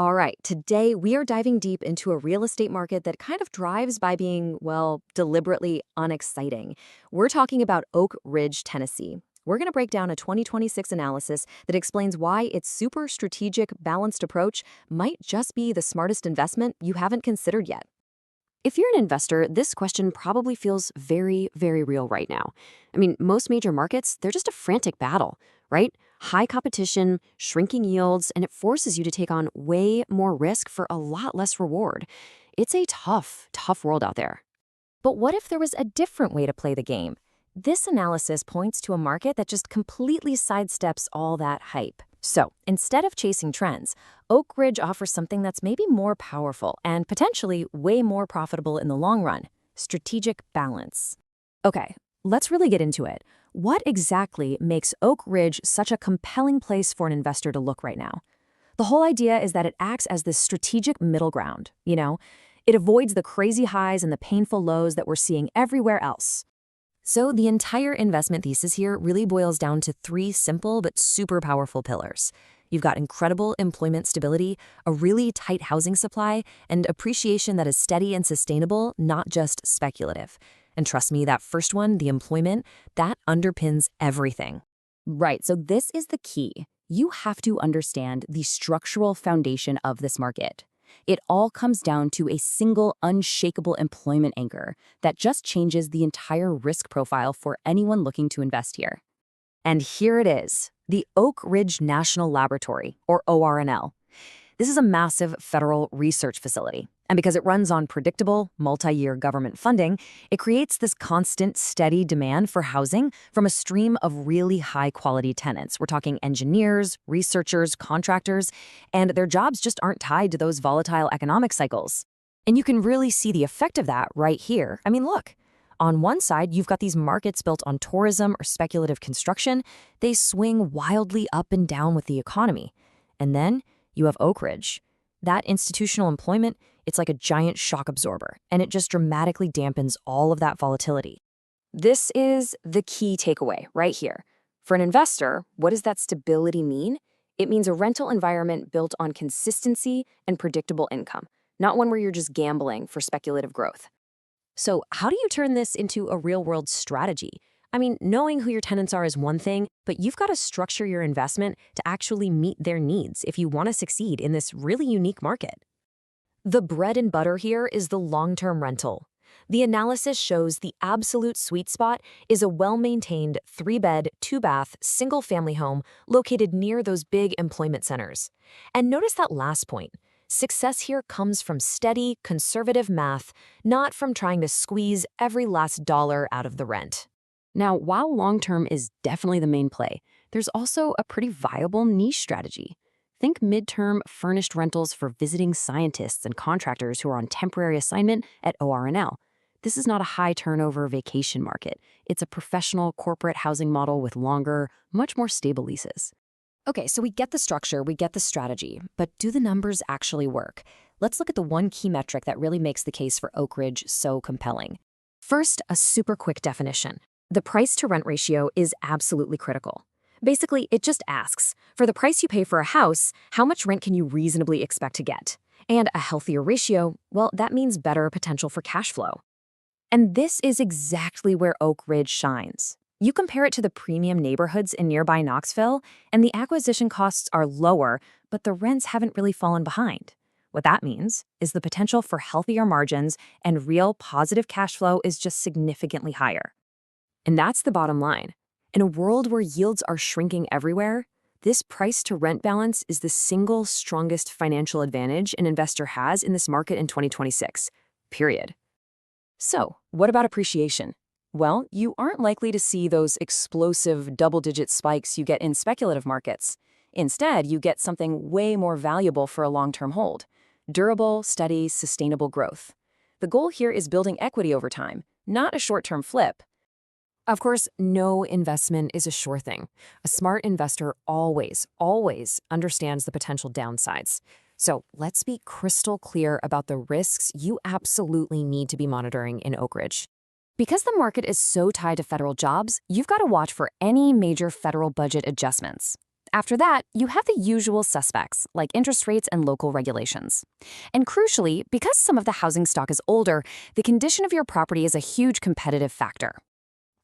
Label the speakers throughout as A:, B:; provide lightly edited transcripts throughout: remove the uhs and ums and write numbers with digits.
A: All right, today we are diving deep into a real estate market that kind of thrives by being, well, deliberately unexciting. We're talking about Oak Ridge, Tennessee. We're going to break down a 2026 analysis that explains why its super strategic, balanced approach might just be the smartest investment you haven't considered yet. If you're an investor, this question probably feels very, very real right now. I mean, most major markets, they're just a frantic battle, right? High competition, shrinking yields, and it forces you to take on way more risk for a lot less reward. It's a tough, tough world out there. But what if there was a different way to play the game? This analysis points to a market that just completely sidesteps all that hype. So, instead of chasing trends, Oak Ridge offers something that's maybe more powerful and potentially way more profitable in the long run: strategic balance. Okay, let's really get into it. What exactly makes Oak Ridge such a compelling place for an investor to look right now? The whole idea is that it acts as this strategic middle ground, It avoids the crazy highs and the painful lows that we're seeing everywhere else. So the entire investment thesis here really boils down to three simple but super powerful pillars. You've got incredible employment stability, a really tight housing supply, and appreciation that is steady and sustainable, not just speculative. And trust me, that first one, the employment, that underpins everything. Right, so this is the key. You have to understand the structural foundation of this market. It all comes down to a single unshakable employment anchor that just changes the entire risk profile for anyone looking to invest here. And here it is, the Oak Ridge National Laboratory, or ORNL. This is a massive federal research facility, and because it runs on predictable, multi-year government funding, it creates this constant, steady demand for housing from a stream of really high-quality tenants. We're talking engineers, researchers, contractors, and their jobs just aren't tied to those volatile economic cycles. And you can really see the effect of that right here. I mean, look. On one side, you've got these markets built on tourism or speculative construction. They swing wildly up and down with the economy. And then you have Oak Ridge. That institutional employment, it's like a giant shock absorber, and it just dramatically dampens all of that volatility. This is the key takeaway right here. For an investor, what does that stability mean? It means a rental environment built on consistency and predictable income, not one where you're just gambling for speculative growth. So how do you turn this into a real-world strategy? I mean, knowing who your tenants are is one thing, but you've got to structure your investment to actually meet their needs if you want to succeed in this really unique market. The bread and butter here is the long-term rental. The analysis shows the absolute sweet spot is a well-maintained 3-bed, 2-bath, single-family home located near those big employment centers. And notice that last point. Success here comes from steady, conservative math, not from trying to squeeze every last dollar out of the rent. Now, while long-term is definitely the main play, there's also a pretty viable niche strategy. Think midterm furnished rentals for visiting scientists and contractors who are on temporary assignment at ORNL. This is not a high-turnover vacation market. It's a professional corporate housing model with longer, much more stable leases. Okay, so we get the structure, we get the strategy, but do the numbers actually work? Let's look at the one key metric that really makes the case for Oak Ridge so compelling. First, a super quick definition. The price-to-rent ratio is absolutely critical. Basically, it just asks, for the price you pay for a house, how much rent can you reasonably expect to get? And a healthier ratio, well, that means better potential for cash flow. And this is exactly where Oak Ridge shines. You compare it to the premium neighborhoods in nearby Knoxville, and the acquisition costs are lower, but the rents haven't really fallen behind. What that means is the potential for healthier margins and real positive cash flow is just significantly higher. And that's the bottom line. In a world where yields are shrinking everywhere, this price-to-rent balance is the single strongest financial advantage an investor has in this market in 2026, period. So, what about appreciation? Well, you aren't likely to see those explosive double-digit spikes you get in speculative markets. Instead, you get something way more valuable for a long-term hold: durable, steady, sustainable growth. The goal here is building equity over time, not a short-term flip. Of course, no investment is a sure thing. A smart investor always understands the potential downsides. So let's be crystal clear about the risks you absolutely need to be monitoring in Oak Ridge. Because the market is so tied to federal jobs, you've got to watch for any major federal budget adjustments.
B: After that, you have the usual suspects, like interest rates and local regulations. And crucially, because some of the housing stock is older, the condition of your property is a huge competitive factor.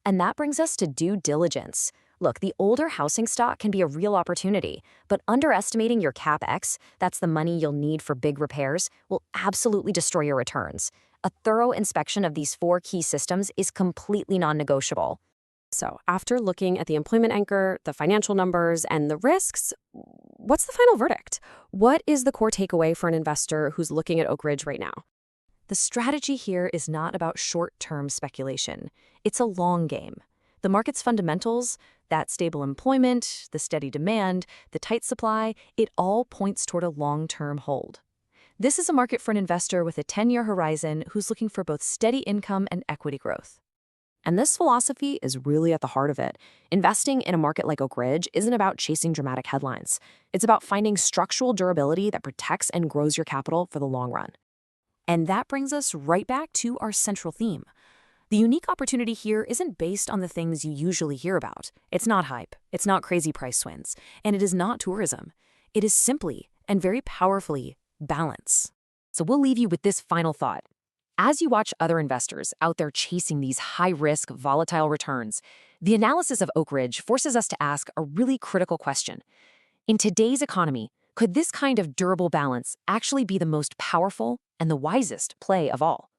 A: And that brings us to due diligence. Look, the older housing stock can be a real opportunity, but underestimating your CapEx, that's the money you'll need for big repairs, will absolutely destroy your returns. A thorough inspection of these 4 key systems is completely non-negotiable.
C: So, after looking at the employment anchor, the financial numbers, and the risks, what's the final verdict? What is the core takeaway for an investor who's looking at Oak Ridge right now?
A: The strategy here is not about short-term speculation. It's a long game. The market's fundamentals, that stable employment, the steady demand, the tight supply, it all points toward a long-term hold. This is a market for an investor with a 10-year horizon who's looking for both steady income and equity growth.
B: And this philosophy is really at the heart of it. Investing in a market like Oak Ridge isn't about chasing dramatic headlines. It's about finding structural durability that protects and grows your capital for the long run. And that brings us right back to our central theme. The unique opportunity here isn't based on the things you usually hear about. It's not hype, it's not crazy price swings, and it is not tourism. It is simply, and very powerfully, balance. So we'll leave you with this final thought. As you watch other investors out there chasing these high-risk, volatile returns, the analysis of Oak Ridge forces us to ask a really critical question. In today's economy, could this kind of durable balance actually be the most powerful and the wisest play of all?